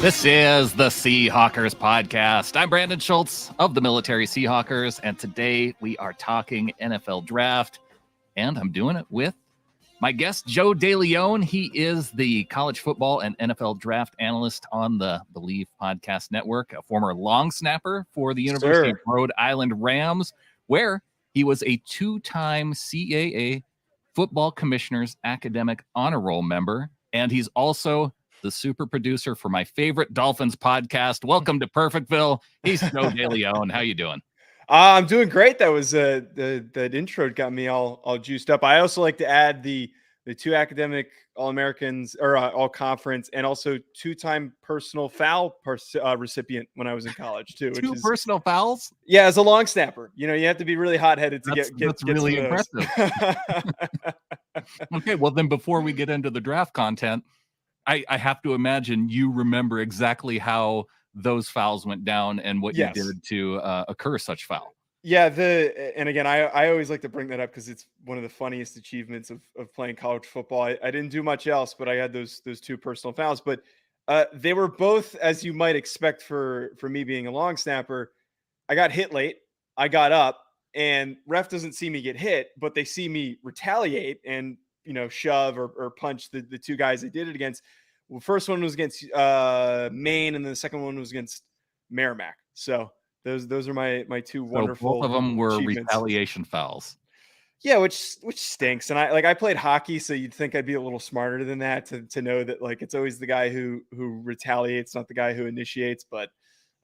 This is the Seahawkers podcast. I'm Brandon Schultz of the Military Seahawkers, and today we are talking NFL Draft, and I'm doing it with my guest, Joe Deleone. He is the college football and NFL draft analyst on the Bleav Podcast Network, a former long snapper for the University of Rhode Island Rams, where he was a two-time CAA Football Commissioner's Academic Honor Roll member, and he's also the super producer for my favorite Dolphins podcast. Welcome to Perfectville. He's Joe Deleone. How you doing? I'm doing great. That was that intro got me all juiced up. I also like to add the two academic All-Americans or All-Conference, and also two-time personal foul recipient when I was in college too. Two personal fouls? Yeah, as a long snapper, you have to be really hot-headed to get really impressive. Okay, well then before we get into the draft content, I have to imagine you remember exactly how those fouls went down and what you did to occur such foul. Yeah, and again, I always like to bring that up because it's one of the funniest achievements of playing college football. I didn't do much else, but I had those two personal fouls. But they were both, as you might expect for me being a long snapper. I got hit late. I got up, and ref doesn't see me get hit, but they see me retaliate and shove or punch the two guys I did it against. Well, first one was against Maine, and then the second one was against Merrimack. So those are my two wonderful. Both of them were retaliation fouls. Yeah, which stinks. And I played hockey, so you'd think I'd be a little smarter than that to know that it's always the guy who retaliates, not the guy who initiates. But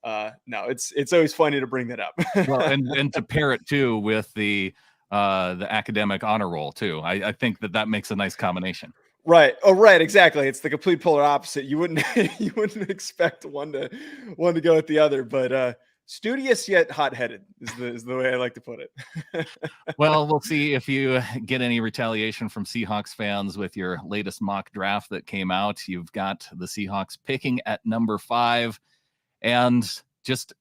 no, it's always funny to bring that up. Well, and to pair it too with the academic honor roll too. I think that makes a nice combination. Right. Oh, right. Exactly. It's the complete polar opposite. You wouldn't expect one to go with the other, but studious yet hot-headed is the way I like to put it. Well, we'll see if you get any retaliation from Seahawks fans with your latest mock draft that came out. You've got the Seahawks picking at number 5, and just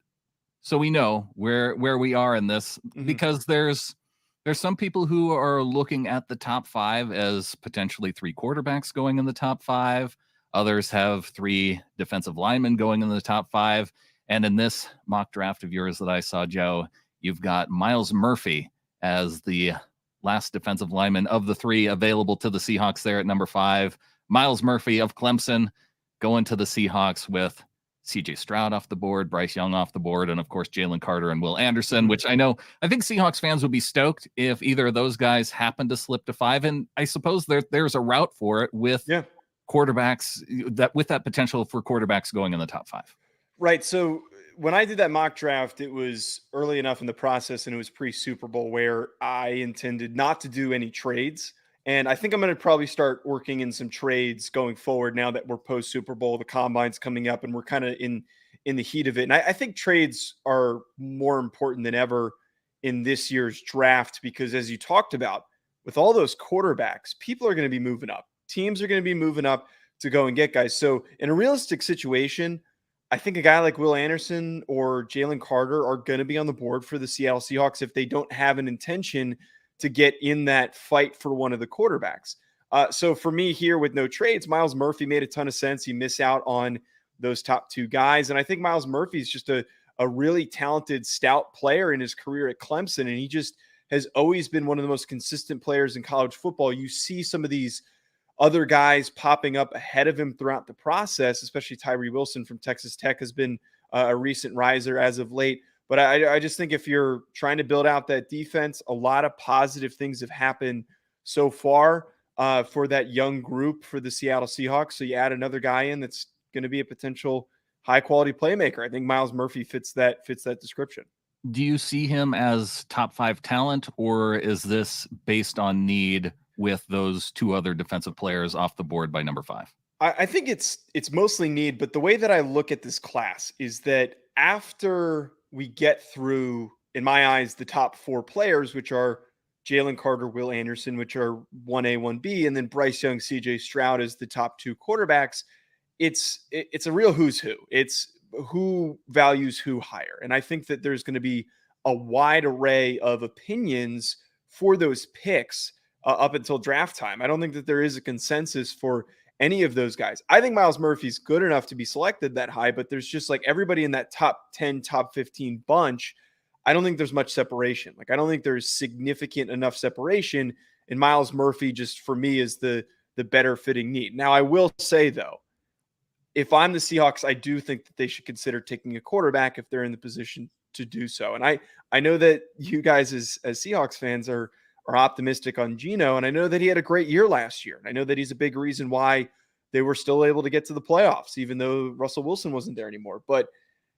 so we know where we are in this, because there's some people who are looking at the top 5 as potentially 3 quarterbacks going in the top 5. Others have 3 defensive linemen going in the top 5. And in this mock draft of yours that I saw, Joe, you've got Myles Murphy as the last defensive lineman of the 3 available to the Seahawks there at number 5. Myles Murphy of Clemson going to the Seahawks with C.J. Stroud off the board, Bryce Young off the board, and of course Jalen Carter and Will Anderson, which I think Seahawks fans would be stoked if either of those guys happen to slip to 5. And I suppose there's a route for it with quarterbacks with that potential for quarterbacks going in the top 5. Right. So when I did that mock draft, it was early enough in the process, and it was pre-Super Bowl, where I intended not to do any trades. And I think I'm going to probably start working in some trades going forward now that we're post-Super Bowl, the combine's coming up, and we're kind of in the heat of it. And I think trades are more important than ever in this year's draft because, as you talked about, with all those quarterbacks, people are going to be moving up. Teams are going to be moving up to go and get guys. So in a realistic situation, I think a guy like Will Anderson or Jalen Carter are going to be on the board for the Seattle Seahawks if they don't have an intention to get in that fight for one of the quarterbacks. So for me here with no trades, Myles Murphy made a ton of sense. You miss out on those top 2 guys. And I think Myles Murphy is just a really talented, stout player in his career at Clemson. And he just has always been one of the most consistent players in college football. You see some of these other guys popping up ahead of him throughout the process, especially Tyree Wilson from Texas Tech has been a recent riser as of late. But I just think if you're trying to build out that defense, a lot of positive things have happened so far for that young group for the Seattle Seahawks. So you add another guy in that's going to be a potential high-quality playmaker. I think Myles Murphy fits that description. Do you see him as top 5 talent, or is this based on need with those 2 other defensive players off the board by number 5? I think it's mostly need, but the way that I look at this class is that after we get through, in my eyes, the top 4 players, which are Jalen Carter, Will Anderson, which are 1A, 1B, and then Bryce Young, C.J. Stroud as the top 2 quarterbacks, it's a real who's who. It's who values who higher. And I think that there's going to be a wide array of opinions for those picks up until draft time. I don't think that there is a consensus for any of those guys. I think Myles Murphy's good enough to be selected that high, but there's just like everybody in that top 10, top 15 bunch. I don't think there's much separation. Like, I don't think there's significant enough separation. And Myles Murphy, just for me, is the better fitting need. Now, I will say, though, if I'm the Seahawks, I do think that they should consider taking a quarterback if they're in the position to do so. And I know that you guys as Seahawks fans are optimistic on Geno, and I know that he had a great year last year. And I know that he's a big reason why they were still able to get to the playoffs, even though Russell Wilson wasn't there anymore. But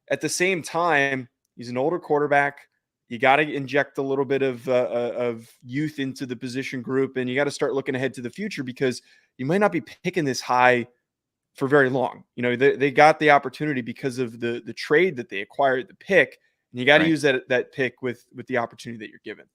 at the same time, he's an older quarterback. You got to inject a little bit of youth into the position group, and you got to start looking ahead to the future, because you might not be picking this high for very long. You know, they got the opportunity because of the trade that they acquired, the pick, and you got to use that pick with the opportunity that you're given.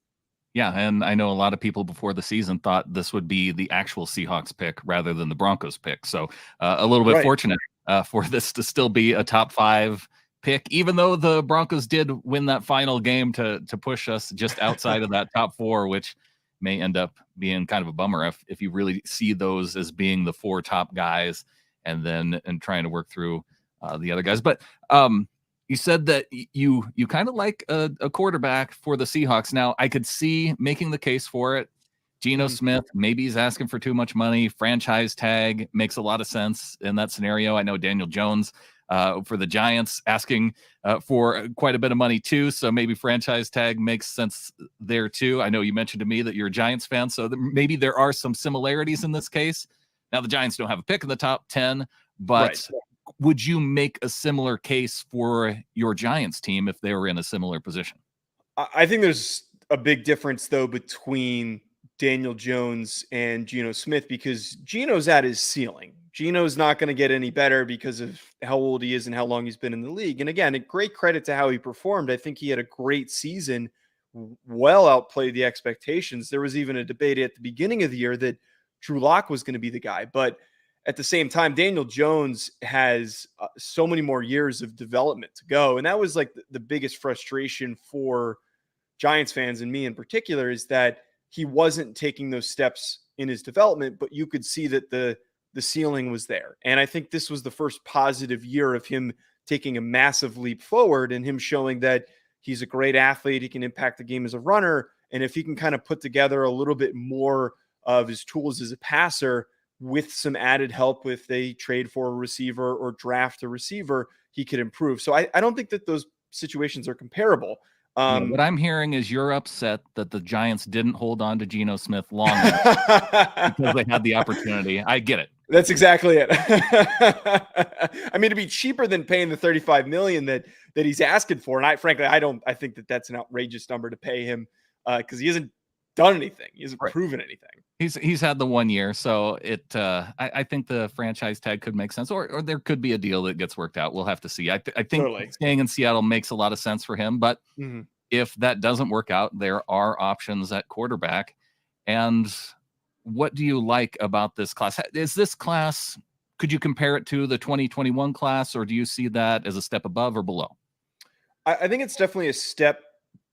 Yeah, and I know a lot of people before the season thought this would be the actual Seahawks pick rather than the Broncos pick. So a little bit fortunate for this to still be a top 5 pick, even though the Broncos did win that final game to push us just outside of that top 4, which may end up being kind of a bummer if you really see those as being the 4 top guys and trying to work through the other guys. But you said that you kind of like a quarterback for the Seahawks. Now, I could see making the case for it. Geno Smith, maybe he's asking for too much money. Franchise tag makes a lot of sense in that scenario. I know Daniel Jones for the Giants asking for quite a bit of money too. So maybe franchise tag makes sense there too. I know you mentioned to me that you're a Giants fan, so maybe there are some similarities in this case. Now, the Giants don't have a pick in the top 10, but would you make a similar case for your Giants team if they were in a similar position? I think there's a big difference, though, between Daniel Jones and Geno Smith, because Geno's at his ceiling. Geno's not going to get any better because of how old he is and how long he's been in the league. And again, a great credit to how he performed. I think he had a great season, well outplayed the expectations. There was even a debate at the beginning of the year that Drew Lock was going to be the guy. But at the same time, Daniel Jones has so many more years of development to go. And that was like the biggest frustration for Giants fans, and me in particular, is that he wasn't taking those steps in his development, but you could see that the ceiling was there. And I think this was the first positive year of him taking a massive leap forward and him showing that he's a great athlete. He can impact the game as a runner. And if he can kind of put together a little bit more of his tools as a passer with some added help, with a trade for a receiver or draft a receiver, he could improve. So I don't think that those situations are comparable. What I'm hearing is you're upset that the Giants didn't hold on to Geno Smith long enough because they had the opportunity. I get it. That's exactly it. I mean, to be cheaper than paying the $35 million that he's asking for, and I think that that's an outrageous number to pay him because he hasn't done anything. He hasn't proven anything. He's had the 1 year, so I think the franchise tag could make sense, or there could be a deal that gets worked out. We'll have to see. I think staying in Seattle makes a lot of sense for him, but if that doesn't work out, there are options at quarterback. And what do you like about this class? Is this class, could you compare it to the 2021 class, or do you see that as a step above or below? I think it's definitely a step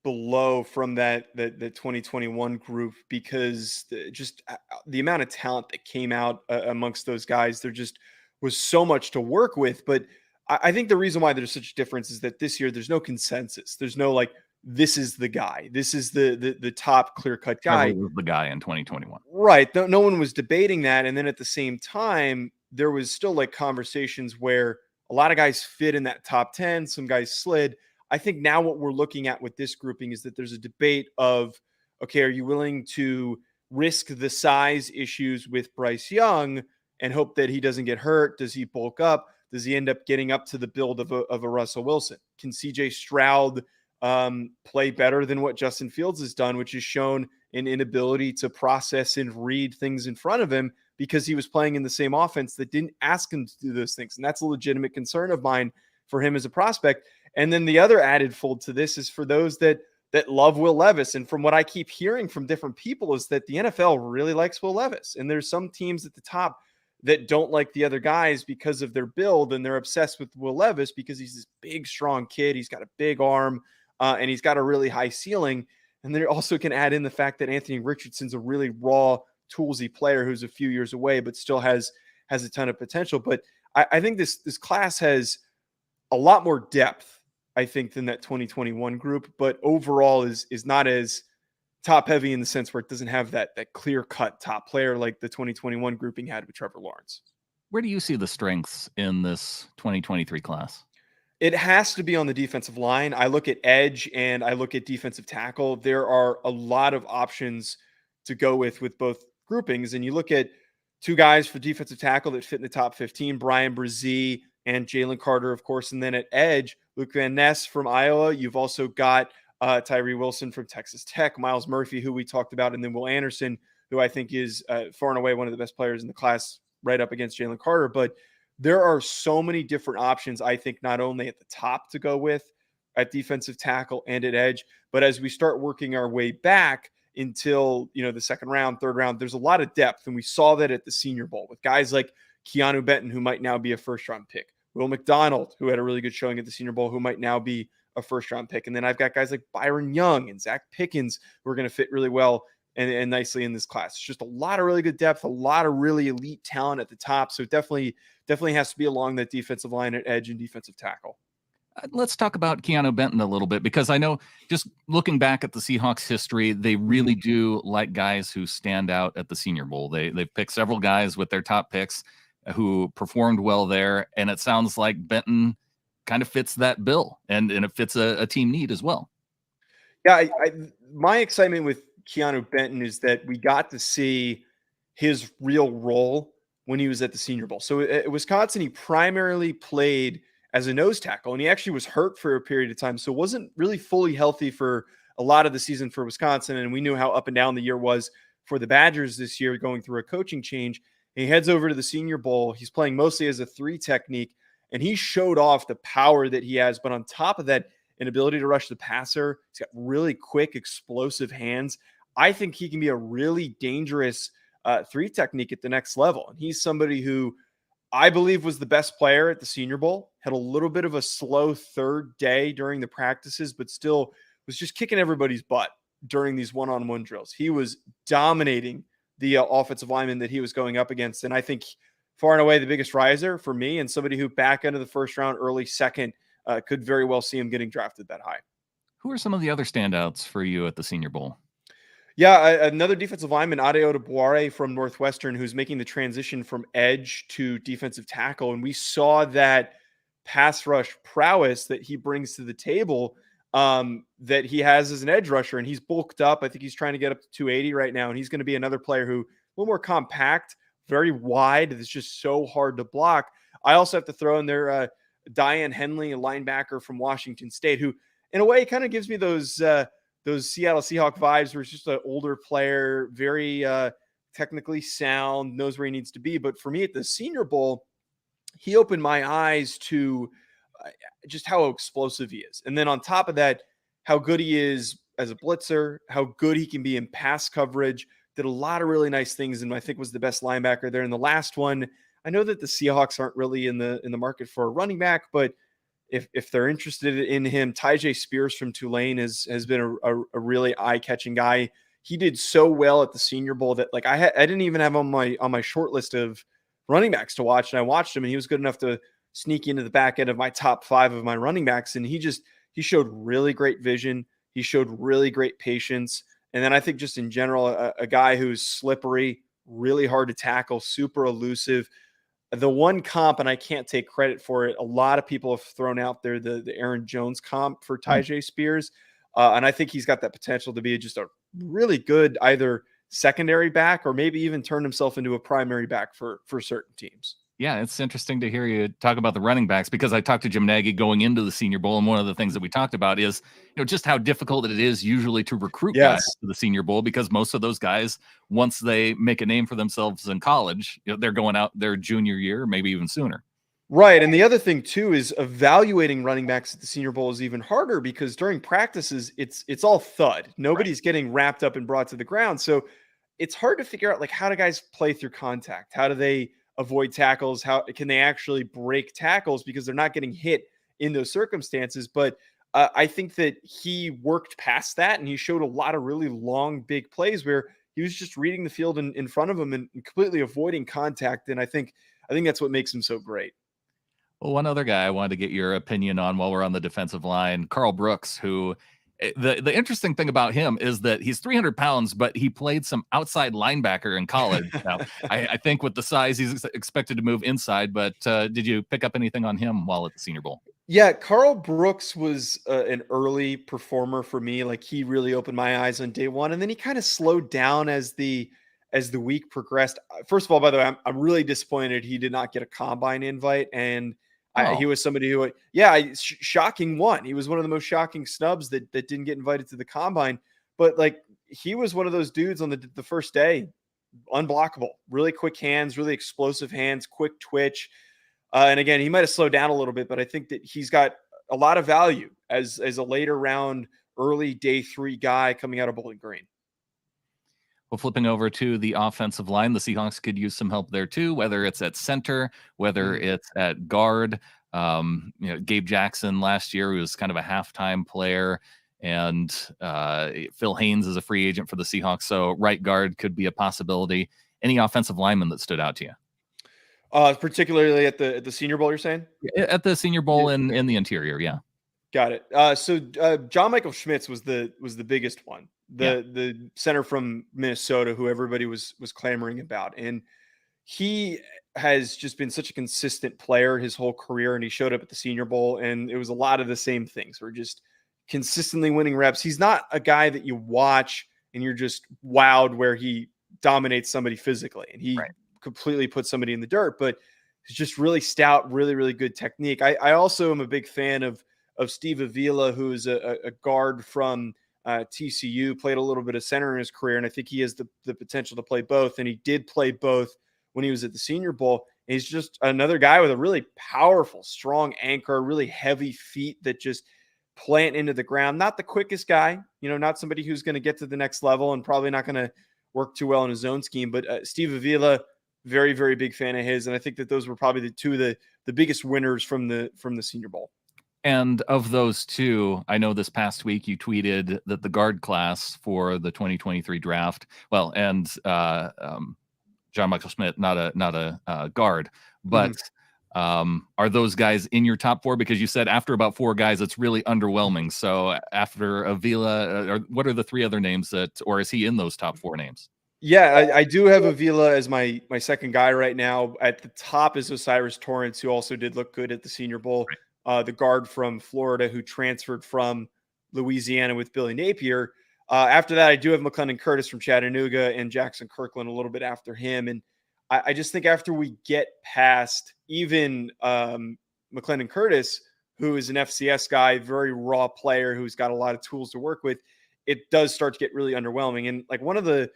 below from the 2021 group, because just the amount of talent that came out amongst those guys, there just was so much to work with. But I think the reason why there's such a difference is that this year there's no consensus. There's no like, this is the guy. This is the top clear-cut guy. Was the guy in 2021. Right. No one was debating that. And then at the same time, there was still like conversations where a lot of guys fit in that top 10. Some guys slid. I think now what we're looking at with this grouping is that there's a debate of, okay, are you willing to risk the size issues with Bryce Young and hope that he doesn't get hurt? Does he bulk up? Does he end up getting up to the build of a Russell Wilson? Can CJ Stroud play better than what Justin Fields has done, which has shown an inability to process and read things in front of him because he was playing in the same offense that didn't ask him to do those things? And that's a legitimate concern of mine for him as a prospect. And then the other added fold to this is for those that love Will Levis. And from what I keep hearing from different people is that the NFL really likes Will Levis. And there's some teams at the top that don't like the other guys because of their build, and they're obsessed with Will Levis because he's this big, strong kid. He's got a big arm, and he's got a really high ceiling. And they also can add in the fact that Anthony Richardson's a really raw, toolsy player who's a few years away, but still has has a ton of potential. But I think this class has a lot more depth, I think, than that 2021 group, but overall is not as top heavy in the sense where it doesn't have that clear cut top player like the 2021 grouping had with Trevor Lawrence. Where do you see the strengths in this 2023 class? It has to be on the defensive line. I look at edge and I look at defensive tackle. There are a lot of options to go with both groupings. And you look at two guys for defensive tackle that fit in the top 15, Brian Brzee and Jalen Carter, of course. And then at edge, Luke Van Ness from Iowa. You've also got Tyree Wilson from Texas Tech, Miles Murphy, who we talked about, and then Will Anderson, who I think is far and away one of the best players in the class, right up against Jalen Carter. But there are so many different options, I think, not only at the top to go with at defensive tackle and at edge, but as we start working our way back until, the second round, third round, there's a lot of depth. And we saw that at the Senior Bowl with guys like Keanu Benton, who might now be a first-round pick, Will McDonald, who had a really good showing at the Senior Bowl, who might now be a first-round pick. And then I've got guys like Byron Young and Zach Pickens who are going to fit really well and nicely in this class. It's just a lot of really good depth, a lot of really elite talent at the top. So definitely has to be along that defensive line at edge and defensive tackle. Let's talk about Keanu Benton a little bit, because I know, just looking back at the Seahawks history, they really do like guys who stand out at the Senior Bowl. They've picked several guys with their top picks who performed well there. And it sounds like Benton kind of fits that bill, and it fits a team need as well. Yeah. My excitement with Keanu Benton is that we got to see his real role when he was at the Senior Bowl. So at Wisconsin, he primarily played as a nose tackle, and he actually was hurt for a period of time. So wasn't really fully healthy for a lot of the season for Wisconsin. And we knew how up and down the year was for the Badgers this year, going through a coaching change. And he heads over to the Senior Bowl. He's playing mostly as a 3 technique, and he showed off the power that he has. But on top of that, an ability to rush the passer. He's got really quick, explosive hands. I think he can be a really dangerous 3 technique at the next level. And he's somebody who I believe was the best player at the Senior Bowl, had a little bit of a slow third day during the practices, but still was just kicking everybody's butt during these one-on-one drills. He was dominating the offensive lineman that he was going up against. And I think far and away the biggest riser for me, and somebody who back end of the first round, early second, could very well see him getting drafted that high. Who are some of the other standouts for you at the Senior Bowl? Yeah, another defensive lineman, Adeola Boare from Northwestern, who's making the transition from edge to defensive tackle. And we saw that pass rush prowess that he brings to the table, that he has as an edge rusher. And he's bulked up. I think he's trying to get up to 280 right now. And he's going to be another player who a little more compact, very wide. It's just so hard to block. I also have to throw in there Diane Henley, a linebacker from Washington State, who in a way kind of gives me those Seattle Seahawks vibes, where it's just an older player, very technically sound, knows where he needs to be. But for me at the Senior Bowl, he opened my eyes to just how explosive he is. And then on top of that, how good he is as a blitzer, how good he can be in pass coverage. Did a lot of really nice things, and I think was the best linebacker there. In the last one, I know that the Seahawks aren't really in the market for a running back, but if they're interested in him, Tyjae Spears from Tulane has been a really eye-catching guy. He did so well at the Senior Bowl that I didn't even have on my short list of running backs to watch, and I watched him, and he was good enough to sneak into the back end of my top 5 of my running backs. And he showed really great vision. He showed really great patience. And then I think just in general, a guy who's slippery, really hard to tackle, super elusive. The one comp, and I can't take credit for it, a lot of people have thrown out there the Aaron Jones comp for Tyjae Spears. And I think he's got that potential to be just a really good either secondary back or maybe even turn himself into a primary back for certain teams. Yeah, it's interesting to hear you talk about the running backs, because I talked to Jim Nagy going into the Senior Bowl, and one of the things that we talked about is, just how difficult it is usually to recruit guys to the Senior Bowl, because most of those guys, once they make a name for themselves in college, they're going out their junior year, maybe even sooner. Right. And the other thing too is evaluating running backs at the Senior Bowl is even harder, because during practices, it's all thud. Nobody's getting wrapped up and brought to the ground. So it's hard to figure out how do guys play through contact? How do they avoid tackles? How can they actually break tackles, because they're not getting hit in those circumstances? But I think that he worked past that, and he showed a lot of really long, big plays where he was just reading the field in front of him and completely avoiding contact. And I think I think that's what makes him so great. Well, one other guy I wanted to get your opinion on while we're on the defensive line, Carl Brooks, who the interesting thing about him is that he's 300 pounds, but he played some outside linebacker in college. Now, I think with the size, he's expected to move inside, but did you pick up anything on him while at the Senior Bowl? Yeah, Carl Brooks was an early performer for me. Like, he really opened my eyes on day one, and then he kind of slowed down as the week progressed. First of all, by the way, I'm really disappointed he did not get a combine invite, and he was somebody who, shocking one. He was one of the most shocking snubs that didn't get invited to the combine. But like, he was one of those dudes on the first day, unblockable, really quick hands, really explosive hands, quick twitch. And again, he might have slowed down a little bit, but I think that he's got a lot of value as a later round, early day 3 guy coming out of Bowling Green. Well, flipping over to the offensive line, the Seahawks could use some help there too, whether it's at center, whether it's at guard. Gabe Jackson last year was kind of a halftime player, and Phil Haynes is a free agent for the Seahawks, so right guard could be a possibility. Any offensive lineman that stood out to you? Particularly at the Senior Bowl, you're saying? At the Senior Bowl in the interior, yeah. Got it. So John Michael Schmitz was the biggest one. The center from Minnesota, who everybody was clamoring about, and he has just been such a consistent player his whole career. And he showed up at the Senior Bowl, and it was a lot of the same things. We're just consistently winning reps. He's not a guy that you watch and you're just wowed where he dominates somebody physically, and he completely puts somebody in the dirt, but he's just really stout, really, really good technique. I also am a big fan of Steve Avila, who is a guard from TCU, played a little bit of center in his career, and I think he has the potential to play both, and he did play both when he was at the Senior Bowl. He's just another guy with a really powerful, strong anchor, really heavy feet that just plant into the ground. Not the quickest guy, not somebody who's going to get to the next level and probably not going to work too well in his zone scheme, but Steve Avila, very, very big fan of his. And I think that those were probably the two of the biggest winners from the Senior Bowl. And of those two, I know this past week you tweeted that the guard class for the 2023 draft, John Michael Schmidt, not a guard, but are those guys in your top 4? Because you said after about 4 guys, it's really underwhelming. So after Avila, what are the 3 other names or is he in those top 4 names? Yeah, I do have Avila as my second guy right now. At the top is Osiris Torrance, who also did look good at the Senior Bowl. The guard from Florida who transferred from Louisiana with Billy Napier. After that, I do have McClendon Curtis from Chattanooga and Jackson Kirkland a little bit after him. And I just think after we get past even McClendon Curtis, who is an FCS guy, very raw player who's got a lot of tools to work with, it does start to get really underwhelming. And like, one of the,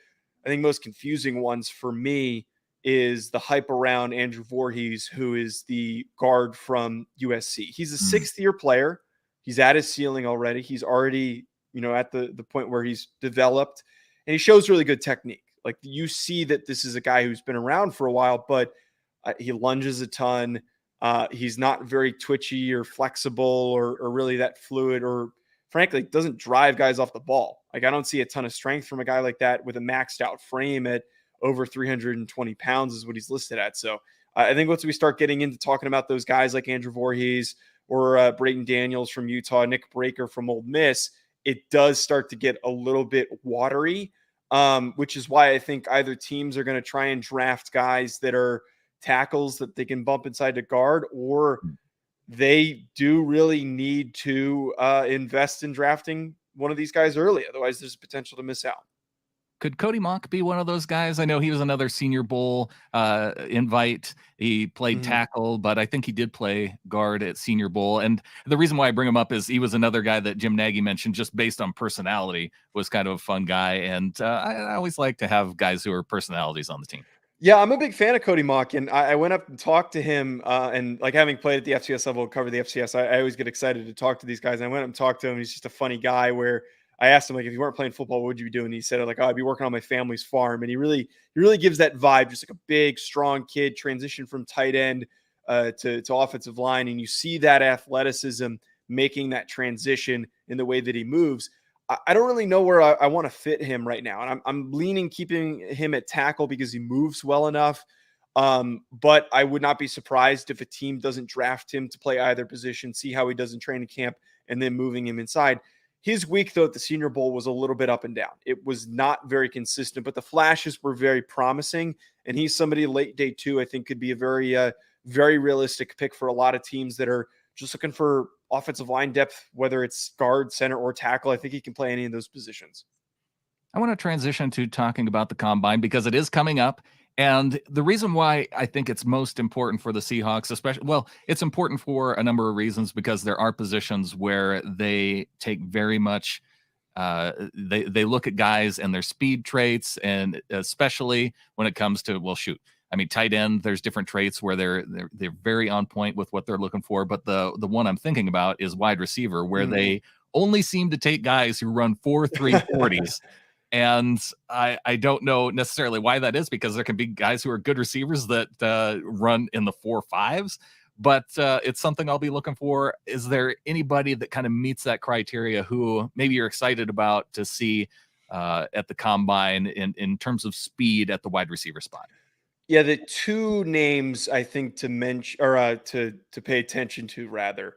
I think, most confusing ones for me is the hype around Andrew Voorhees, who is the guard from USC. He's a 6th-year player. He's at his ceiling already. He's already, at the point where he's developed, and he shows really good technique. Like, you see that this is a guy who's been around for a while, but he lunges a ton. He's not very twitchy or flexible or really that fluid, or frankly, doesn't drive guys off the ball. Like, I don't see a ton of strength from a guy like that with a maxed out frame at over 320 pounds is what he's listed at. So I think once we start getting into talking about those guys like Andrew Voorhees or Braden Daniels from Utah, Nick Breaker from Ole Miss, it does start to get a little bit watery, which is why I think either teams are going to try and draft guys that are tackles that they can bump inside to guard, or they do really need to invest in drafting one of these guys early. Otherwise, there's potential to miss out. Could Cody Mock be one of those guys? I know he was another Senior Bowl invite. He played tackle, but I think he did play guard at Senior Bowl. And the reason why I bring him up is he was another guy that Jim Nagy mentioned, just based on personality, was kind of a fun guy. And I always like to have guys who are personalities on the team. Yeah, I'm a big fan of Cody Mock, and I went up and talked to him, and like, having played at the FCS level, cover the FCS, I always get excited to talk to these guys. And I went up and talked to him. He's just a funny guy, where I asked him, like, if you weren't playing football, what would you be doing? And he said, like, I'd be working on my family's farm. And he really gives that vibe, just like a big, strong kid, transition from tight end to offensive line. And you see that athleticism making that transition in the way that he moves. I don't really know where I want to fit him right now. And I'm leaning keeping him at tackle because he moves well enough. But I would not be surprised if a team doesn't draft him to play either position, see how he does in training camp, and then moving him inside. His week, though, at the Senior Bowl was a little bit up and down. It was not very consistent, but the flashes were very promising. And he's somebody late day 2, I think could be a very realistic pick for a lot of teams that are just looking for offensive line depth, whether it's guard, center, or tackle. I think he can play any of those positions. I want to transition to talking about the combine because it is coming up. And the reason why I think it's most important for the Seahawks, especially, well, it's important for a number of reasons because there are positions where they take very much, they look at guys and their speed traits, and especially when it comes to, well, shoot, I mean, tight end, there's different traits where they're very on point with what they're looking for. But the one I'm thinking about is wide receiver, where they only seem to take guys who run 4.3 40s. And I don't know necessarily why that is, because there can be guys who are good receivers that run in the 4.5s, but it's something I'll be looking for. Is there anybody that kind of meets that criteria who maybe you're excited about to see at the combine in terms of speed at the wide receiver spot? Yeah, the 2 names I think to mention, or to pay attention to rather,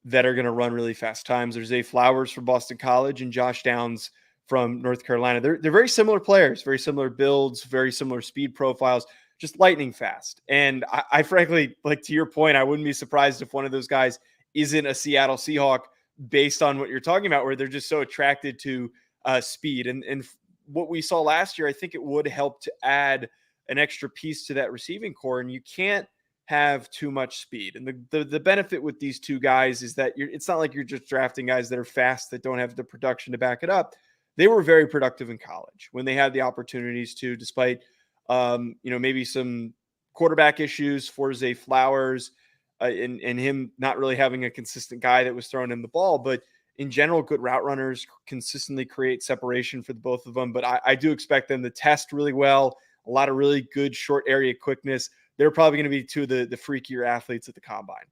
that are going to run really fast times. There's Zay Flowers from Boston College and Josh Downs from North Carolina. They're very similar players, very similar builds, very similar speed profiles, just lightning fast. And I frankly, like to your point, I wouldn't be surprised if one of those guys isn't a Seattle Seahawk based on what you're talking about, where they're just so attracted to speed. And what we saw last year, I think it would help to add an extra piece to that receiving core. And you can't have too much speed. And the benefit with these 2 guys is that it's not like you're just drafting guys that are fast that don't have the production to back it up. They were very productive in college when they had the opportunities to, despite, maybe some quarterback issues for Zay Flowers and him not really having a consistent guy that was throwing him the ball. But in general, good route runners consistently create separation for the both of them. But I do expect them to test really well, a lot of really good short area quickness. They're probably going to be 2 of the freakier athletes at the combine.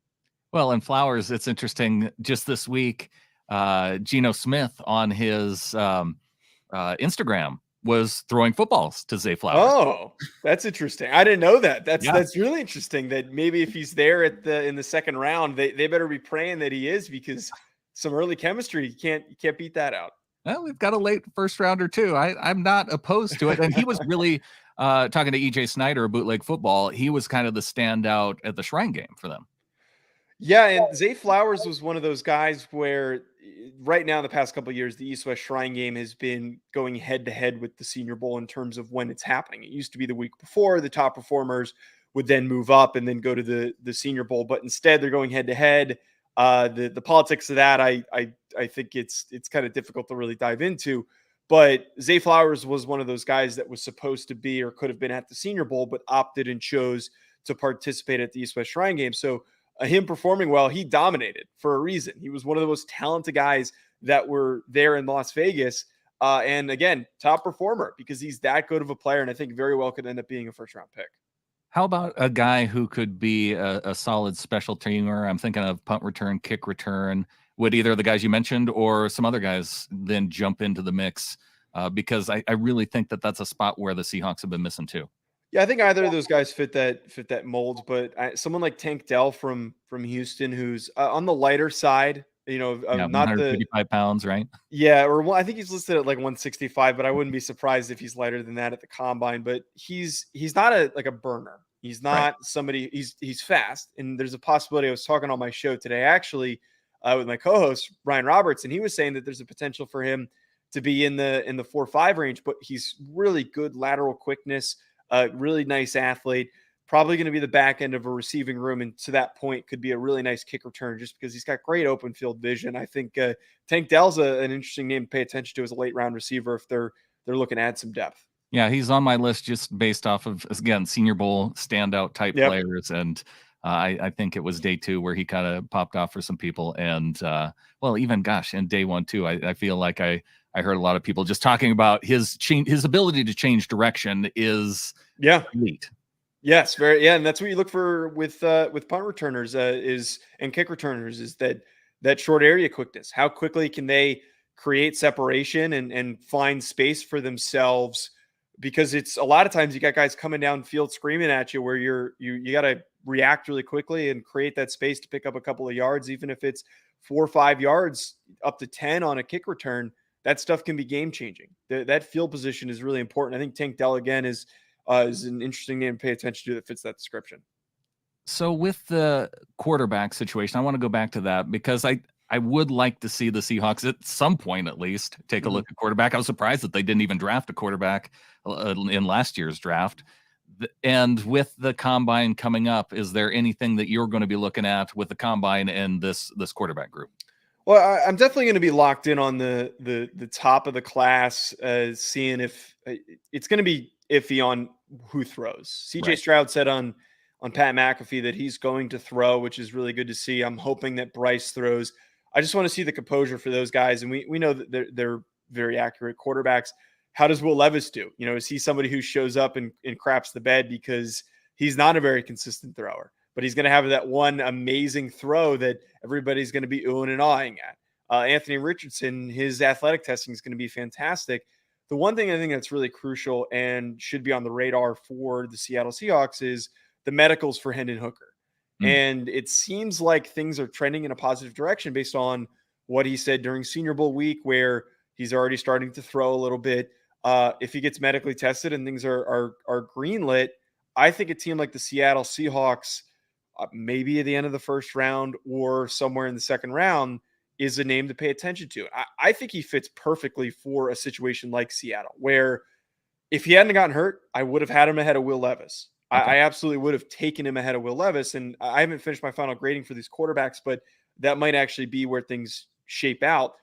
Well, and Flowers, it's interesting, just this week, Geno Smith on his Instagram was throwing footballs to Zay Flowers. Oh, that's interesting. I didn't know that. That's really interesting that maybe if he's there in the second round, they better be praying that he is, because some early chemistry, you can't beat that out. Well, we've got a late first rounder too. I'm not opposed to it. And he was really talking to EJ Snyder of Bootleg Football. He was kind of the standout at the Shrine Game for them. Yeah, and Zay Flowers was one of those guys where right now, the past couple of years, the East-West Shrine Game has been going head-to-head with the Senior Bowl in terms of when it's happening. It used to be the week before. The top performers would then move up and then go to the Senior Bowl, but instead they're going head-to-head. The politics of that, I think it's kind of difficult to really dive into. But Zay Flowers was one of those guys that was supposed to be or could have been at the Senior Bowl, but opted and chose to participate at the East-West Shrine Game. So him performing well, he dominated for a reason. He was one of the most talented guys that were there in Las Vegas. And again, top performer because he's that good of a player. And I think very well could end up being a first round pick. How about a guy who could be a solid special teamer? I'm thinking of punt return, kick return. Would either of the guys you mentioned or some other guys then jump into the mix? Because I really think that's a spot where the Seahawks have been missing too. Yeah, I think either of those guys fit that mold, but someone like Tank Dell from Houston, who's on the lighter side, not 155 pounds, right? Yeah, or I think he's listed at like 165, but I wouldn't be surprised if he's lighter than that at the combine. But he's not a burner. He's not somebody. He's fast, and there's a possibility. I was talking on my show today, actually, with my co-host Ryan Roberts, and he was saying that there's a potential for him to be in the 4.5 range, but he's really good lateral quickness. Really nice athlete, probably going to be the back end of a receiving room. And to that point could be a really nice kick return just because he's got great open field vision. I think Tank Dell's an interesting name to pay attention to as a late round receiver if they're looking to add some depth. Yeah, he's on my list just based off of, again, Senior Bowl standout type players. And I think it was day 2 where he kind of popped off for some people. And even in day 1 too, I feel like I heard a lot of people just talking about his ability to change direction is elite. Yes, and that's what you look for with punt returners and kick returners is that short area quickness. How quickly can they create separation and find space for themselves because it's a lot of times you got guys coming down field screaming at you where you got to react really quickly and create that space to pick up a couple of yards, even if it's 4 or 5 yards up to 10 on a kick return. That stuff can be game changing. That field position is really important. I think Tank Dell again is an interesting name to pay attention to that fits that description. So with the quarterback situation, I want to go back to that because I would like to see the Seahawks at some point at least take a look at quarterback. I was surprised that they didn't even draft a quarterback in last year's draft. And with the combine coming up, is there anything that you're going to be looking at with the combine and this quarterback group? Well, I'm definitely going to be locked in on the top of the class, seeing if it's going to be iffy on who throws. CJ Stroud said on Pat McAfee that he's going to throw, which is really good to see. I'm hoping that Bryce throws. I just want to see the composure for those guys. And we know that they're very accurate quarterbacks. How does Will Levis do? Is he somebody who shows up and craps the bed because he's not a very consistent thrower, but he's going to have that one amazing throw that everybody's going to be oohing and awing at. Anthony Richardson, his athletic testing is going to be fantastic. The one thing I think that's really crucial and should be on the radar for the Seattle Seahawks is the medicals for Hendon Hooker. And it seems like things are trending in a positive direction based on what he said during Senior Bowl week, where he's already starting to throw a little bit. If he gets medically tested and things are greenlit, I think a team like the Seattle Seahawks, maybe at the end of the first round or somewhere in the second round, is a name to pay attention to. I think he fits perfectly for a situation like Seattle, where if he hadn't gotten hurt, I would have had him ahead of Will Levis. Okay. I absolutely would have taken him ahead of Will Levis. And I haven't finished my final grading for these quarterbacks, but that might actually be where things shape out.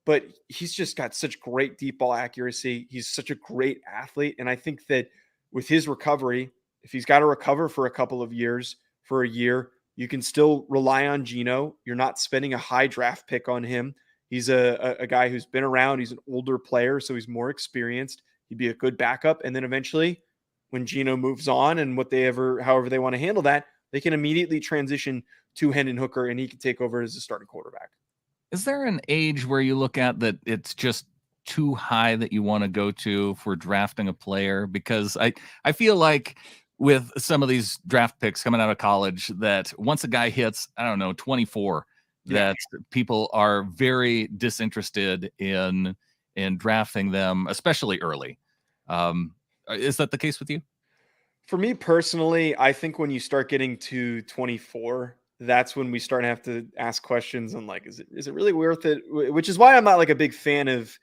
But he's just got such great deep ball accuracy. He's such a great athlete. And I think that with his recovery, if he's got to recover for a couple of years, for a year, you can still rely on Geno. You're not spending a high draft pick on him. He's a guy who's been around. He's an older player, so he's more experienced. He'd be a good backup. And then eventually, when Geno moves on and however they want to handle that, they can immediately transition to Hendon Hooker and he can take over as a starting quarterback. Is there an age where you look at that it's just too high that you want to go to for drafting a player? Because I feel like with some of these draft picks coming out of college that once a guy hits, 24, that people are very disinterested in drafting them, especially early. Is that the case with you? For me personally, I think when you start getting to 24, that's when we start to have to ask questions on is it really worth it? Which is why I'm not a big fan of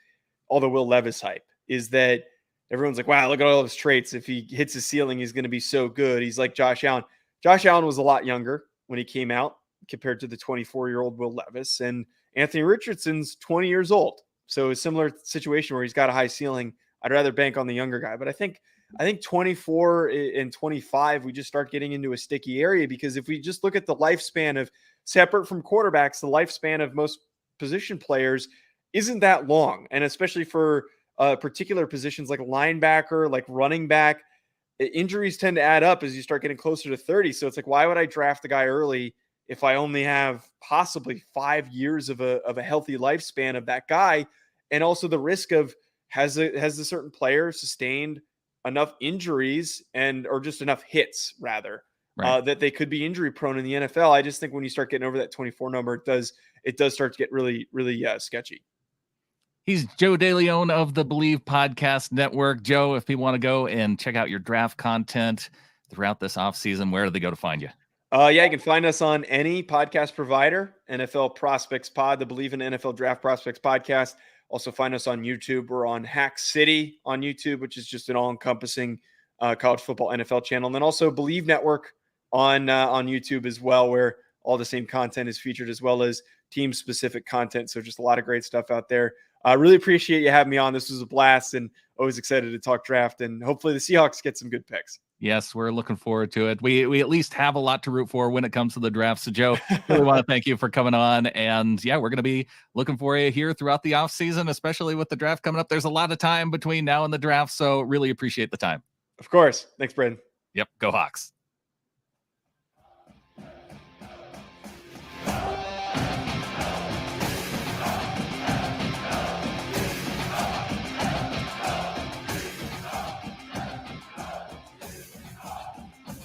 all the Will Levis hype, is that everyone's like, wow, look at all his traits. If he hits his ceiling, he's going to be so good. He's like Josh Allen. Josh Allen was a lot younger when he came out compared to the 24-year-old Will Levis. And Anthony Richardson's 20 years old. So a similar situation where he's got a high ceiling. I'd rather bank on the younger guy. But I think 24 and 25, we just start getting into a sticky area, because if we just look at the lifespan of, separate from quarterbacks, the lifespan of most position players isn't that long. And especially for particular positions like linebacker, like running back, injuries tend to add up as you start getting closer to 30. So it's why would I draft the guy early if I only have possibly 5 years of a healthy lifespan of that guy? And also the risk of, has a certain player sustained enough injuries or just enough hits rather, that they could be injury prone in the NFL. I just think when you start getting over that 24 number, it does start to get really, really sketchy. He's Joe Deleone of the Bleav Podcast Network. Joe, if people want to go and check out your draft content throughout this offseason, where do they go to find you? You can find us on any podcast provider, NFL Prospects Pod, the Bleav in NFL Draft Prospects Podcast. Also find us on YouTube. We're on Hack City on YouTube, which is just an all-encompassing college football NFL channel. And then also Bleav Network on YouTube as well, where all the same content is featured, as well as team-specific content. So just a lot of great stuff out there. I really appreciate you having me on. This was a blast, and always excited to talk draft. And hopefully the Seahawks get some good picks. Yes, we're looking forward to it. We at least have a lot to root for when it comes to the draft. So, Joe, really want to thank you for coming on. And, we're going to be looking for you here throughout the offseason, especially with the draft coming up. There's a lot of time between now and the draft, so really appreciate the time. Of course. Thanks, Brendan. Yep, go Hawks.